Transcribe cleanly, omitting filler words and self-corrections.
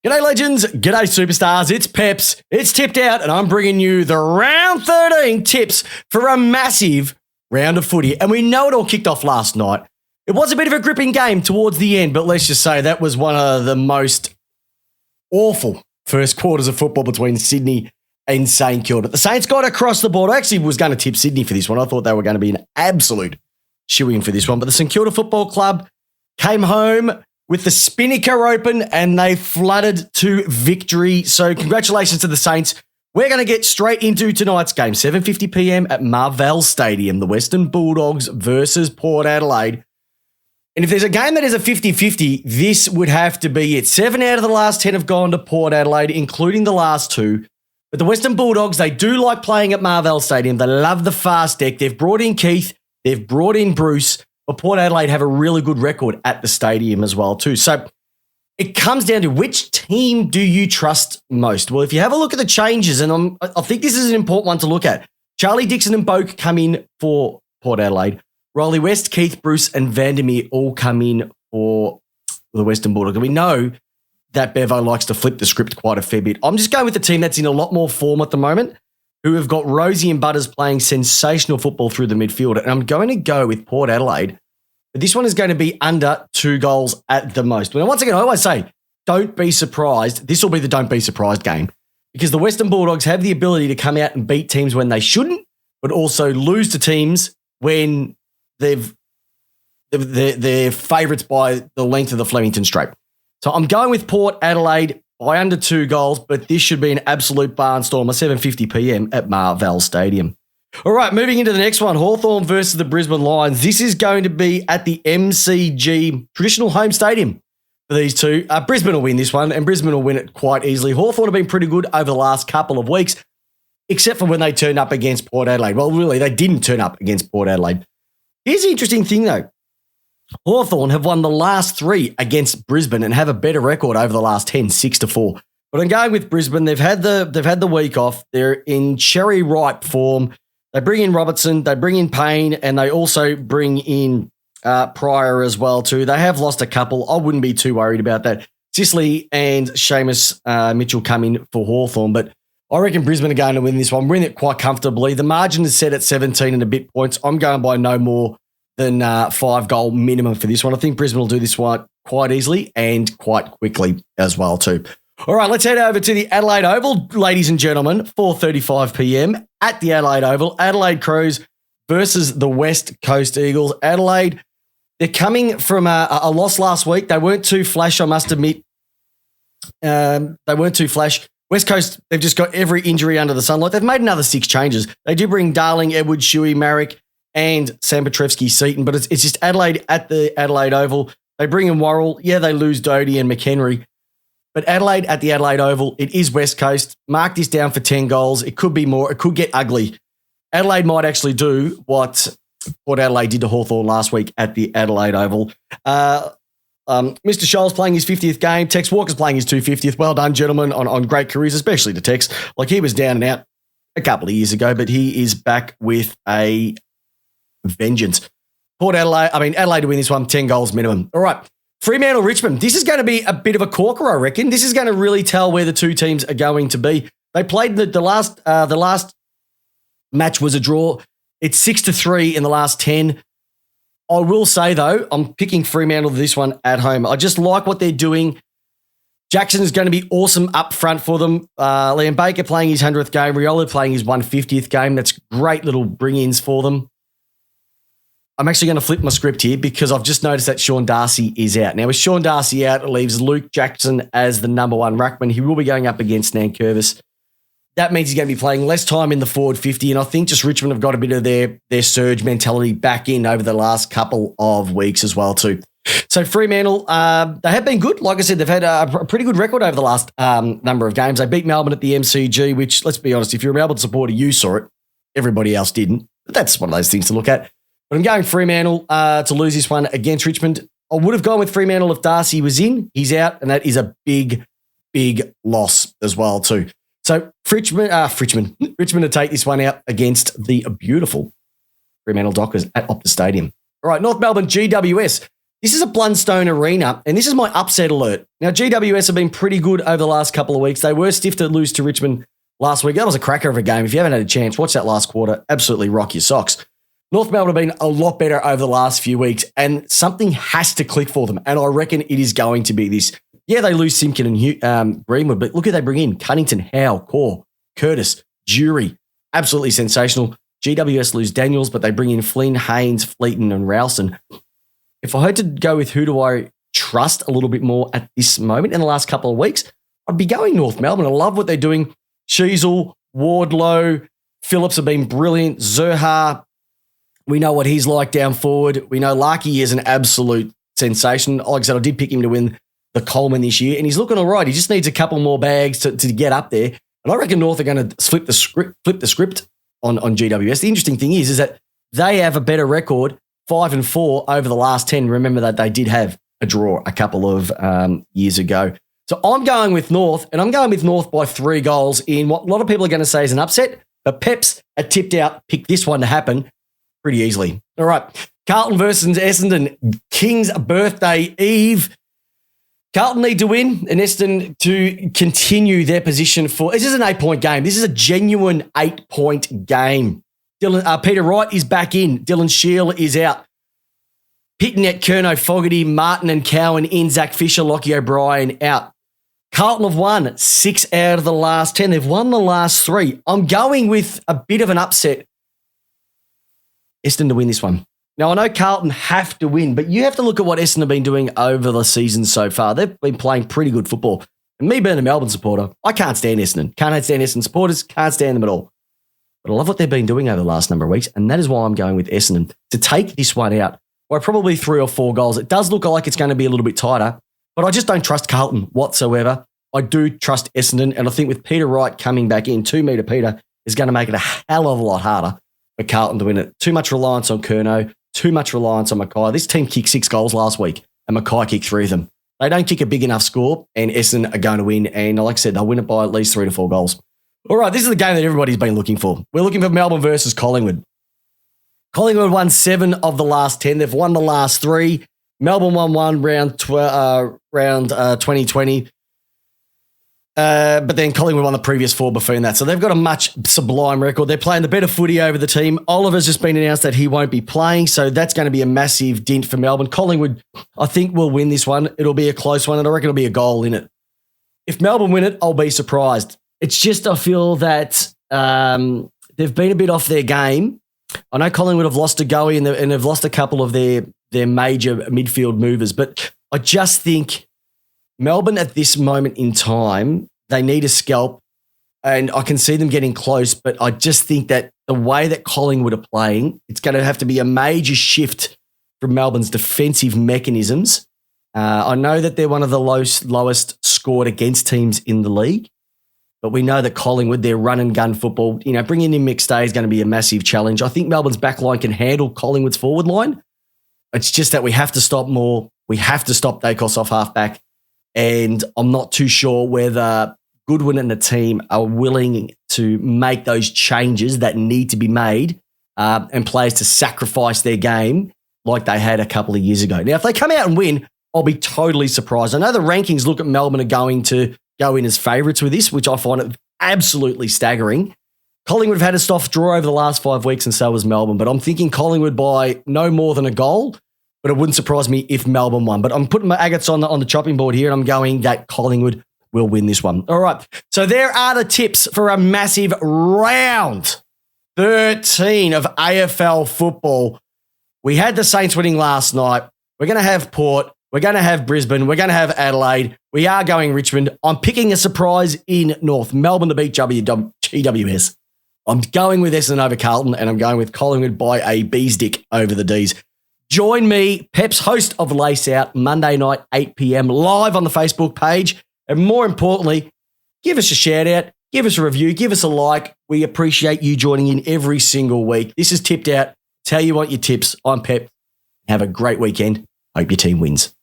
G'day legends, g'day superstars, it's Peps, it's Tipped Out, and I'm bringing you the round 13 tips for a massive round of footy. And we know it all kicked off last night. It was a bit of a gripping game towards the end, but let's just say that was one of the most awful first quarters of football between Sydney and St Kilda. The Saints got across the board. I actually was going to tip Sydney for this one. I thought they were going to be an absolute shoo-in for this one, but the St Kilda Football Club came home with the Spinnaker Open and they flooded to victory. So congratulations to the Saints. We're going to get straight into tonight's game, 7:50 p.m. at Marvell Stadium, the Western Bulldogs versus Port Adelaide. And if there's a game that is a 50-50, this would have to be it. 7 out of the last 10 have gone to Port Adelaide, including the last 2. But the Western Bulldogs, they do like playing at Marvell Stadium. They love the fast deck. They've brought in Keith. They've brought in Bruce. But Port Adelaide have a really good record at the stadium as well too. So it comes down to which team do you trust most? Well, if you have a look at the changes, and I think this is an important one to look at. Charlie Dixon and Boak come in for Port Adelaide. Riley West, Keith, Bruce and Vandermeer all come in for the Western Bulldogs. And we know that Bevo likes to flip the script quite a fair bit. I'm just going with the team that's in a lot more form at the moment, who have got Rosie and Butters playing sensational football through the midfield. And I'm going to go with Port Adelaide. But this one is going to be under 2 goals at the most. But once again, I always say, don't be surprised. This will be the don't be surprised game because the Western Bulldogs have the ability to come out and beat teams when they shouldn't, but also lose to teams when they're favourites by the length of the Flemington Straight. So I'm going with Port Adelaide by under 2 goals, but this should be an absolute barnstorm at 7:50 p.m. at Marvell Stadium. All right, moving into the next one, Hawthorn versus the Brisbane Lions. This is going to be at the MCG, traditional home stadium for these two. Brisbane will win this one, and Brisbane will win it quite easily. Hawthorn have been pretty good over the last couple of weeks, except for when they turned up against Port Adelaide. Well, really, they didn't turn up against Port Adelaide. Here's the interesting thing, though. Hawthorn have won the last 3 against Brisbane and have a better record over the last 10, 6-4. But I'm going with Brisbane. They've had the week off. They're in cherry ripe form. They bring in Robertson, they bring in Payne, and they also bring in Pryor as well too. They have lost a couple. I wouldn't be too worried about that. Sicily and Seamus Mitchell come in for Hawthorn, but I reckon Brisbane are going to win this one. Win it quite comfortably. The margin is set at 17 and a bit points. I'm going by no more than 5-goal minimum for this one. I think Brisbane will do this one quite easily and quite quickly as well too. All right, let's head over to the Adelaide Oval, ladies and gentlemen, 4:35 p.m. at the Adelaide Oval. Adelaide Crows versus the West Coast Eagles. Adelaide, they're coming from a loss last week. They weren't too flash, I must admit. They weren't too flash. West Coast, they've just got every injury under the sun. Like, they've made another 6 changes. They do bring Darling, Edward, Shuey, Marek, and Sam Petrevsky-Seaton, but it's just Adelaide at the Adelaide Oval. They bring in Worrell. Yeah, they lose Doty and McHenry. But Adelaide at the Adelaide Oval, it is West Coast. Mark this down for 10 goals. It could be more. It could get ugly. Adelaide might actually do what Port Adelaide did to Hawthorn last week at the Adelaide Oval. Mr. Scholl's playing his 50th game. Tex Walker's playing his 250th. Well done, gentlemen, on great careers, especially to Tex. Like, he was down and out a couple of years ago, but he is back with a vengeance. Adelaide to win this one, 10 goals minimum. All right. Fremantle, Richmond. This is going to be a bit of a corker, I reckon. This is going to really tell where the two teams are going to be. They played the last match was a draw. It's 6-3 in the last 10. I will say, though, I'm picking Fremantle this one at home. I just like what they're doing. Jackson is going to be awesome up front for them. Liam Baker playing his 100th game. Riola playing his 150th game. That's great little bring-ins for them. I'm actually going to flip my script here because I've just noticed that Sean Darcy is out. Now, with Sean Darcy out, it leaves Luke Jackson as the number 1 ruckman. He will be going up against Nankervis. That means he's going to be playing less time in the forward 50, and I think just Richmond have got a bit of their surge mentality back in over the last couple of weeks as well too. So Fremantle, they have been good. Like I said, they've had a pretty good record over the last number of games. They beat Melbourne at the MCG, which, let's be honest, if you're a Melbourne supporter, you saw it. Everybody else didn't. But that's one of those things to look at. But I'm going Fremantle to lose this one against Richmond. I would have gone with Fremantle if Darcy was in. He's out, and that is a big, big loss as well too. So Richmond to take this one out against the beautiful Fremantle Dockers at Optus Stadium. All right, North Melbourne GWS. This is a Blundstone Arena, and this is my upset alert. Now, GWS have been pretty good over the last couple of weeks. They were stiff to lose to Richmond last week. That was a cracker of a game. If you haven't had a chance, watch that last quarter. Absolutely rock your socks. North Melbourne have been a lot better over the last few weeks, and something has to click for them, and I reckon it is going to be this. Yeah, they lose Simpkin and Greenwood, but look who they bring in. Cunnington, Howe, Core, Curtis, Jury. Absolutely sensational. GWS lose Daniels, but they bring in Flynn, Haynes, Fleeton, and Ralston. If I had to go with who do I trust a little bit more at this moment in the last couple of weeks, I'd be going North Melbourne. I love what they're doing. Sheasel, Wardlow, Phillips have been brilliant. Zerha, we know what he's like down forward. We know Larky is an absolute sensation. Like I said, I did pick him to win the Coleman this year, and he's looking all right. He just needs a couple more bags to get up there. And I reckon North are going to flip the script on GWS. The interesting thing is that they have a better record, 5-4 over the last 10. Remember that they did have a draw a couple of years ago. So I'm going with North, and I'm going with North by 3 goals in what a lot of people are going to say is an upset, but Peps are tipped out, picked this one to happen pretty easily. All right, Carlton versus Essendon, King's birthday eve. Carlton need to win and Essendon to continue their position for... This is an 8-point game. This is a genuine 8-point game. Peter Wright is back in. Dylan Shield is out. Pitnet, Kerno, Fogarty, Martin and Cowan in. Zach Fisher, Lockie O'Brien out. Carlton have won 6 out of the last 10. They've won the last 3. I'm going with a bit of an upset. Essendon to win this one. Now, I know Carlton have to win, but you have to look at what Essendon have been doing over the season so far. They've been playing pretty good football. And me being a Melbourne supporter, I can't stand Essendon. Can't stand Essendon supporters. Can't stand them at all. But I love what they've been doing over the last number of weeks, and that is why I'm going with Essendon to take this one out by probably 3 or 4 goals. It does look like it's going to be a little bit tighter, but I just don't trust Carlton whatsoever. I do trust Essendon, and I think with Peter Wright coming back in, 2-metre Peter is going to make it a hell of a lot harder for Carlton to win it. Too much reliance on Kerno. Too much reliance on Mackay. This team kicked 6 goals last week, and Mackay kicked 3 of them. They don't kick a big enough score, and Essendon are going to win. And like I said, they'll win it by at least 3 to 4 goals. All right, this is the game that everybody's been looking for. We're looking for Melbourne versus Collingwood. Collingwood won 7 of the last 10. They've won the last 3. Melbourne won 1 round 2020. But then Collingwood won the previous 4 before that. So they've got a much sublime record. They're playing the better footy over the team. Oliver's just been announced that he won't be playing, so that's going to be a massive dint for Melbourne. Collingwood, I think, will win this one. It'll be a close one, and I reckon it'll be a goal in it. If Melbourne win it, I'll be surprised. It's just I feel that they've been a bit off their game. I know Collingwood have lost a goalie and they've lost a couple of their major midfield movers, but I just think Melbourne at this moment in time, they need a scalp, and I can see them getting close, but I just think that the way that Collingwood are playing, it's going to have to be a major shift from Melbourne's defensive mechanisms. I know that they're one of the lowest scored against teams in the league, but we know that Collingwood, their run and gun football, bringing in McStay is going to be a massive challenge. I think Melbourne's back line can handle Collingwood's forward line. It's just that we have to stop more. We have to stop Dacos off halfback. And I'm not too sure whether Goodwin and the team are willing to make those changes that need to be made and players to sacrifice their game like they had a couple of years ago. Now, if they come out and win, I'll be totally surprised. I know the rankings look at Melbourne are going to go in as favourites with this, which I find it absolutely staggering. Collingwood have had a soft draw over the last 5 weeks, and so has Melbourne. But I'm thinking Collingwood by no more than a goal. But it wouldn't surprise me if Melbourne won. But I'm putting my agates on the chopping board here, and I'm going that Collingwood will win this one. All right. So there are the tips for a massive round 13 of AFL football. We had the Saints winning last night. We're going to have Port. We're going to have Brisbane. We're going to have Adelaide. We are going Richmond. I'm picking a surprise in North Melbourne to beat GWS. I'm going with Essendon over Carlton, and I'm going with Collingwood by a bee's dick over the D's. Join me, Peps, host of Lace Out, Monday night, 8 p.m, live on the Facebook page. And more importantly, give us a shout out, give us a review, give us a like. We appreciate you joining in every single week. This is Tipped Out. Tell you what your tips. I'm Pep. Have a great weekend. Hope your team wins.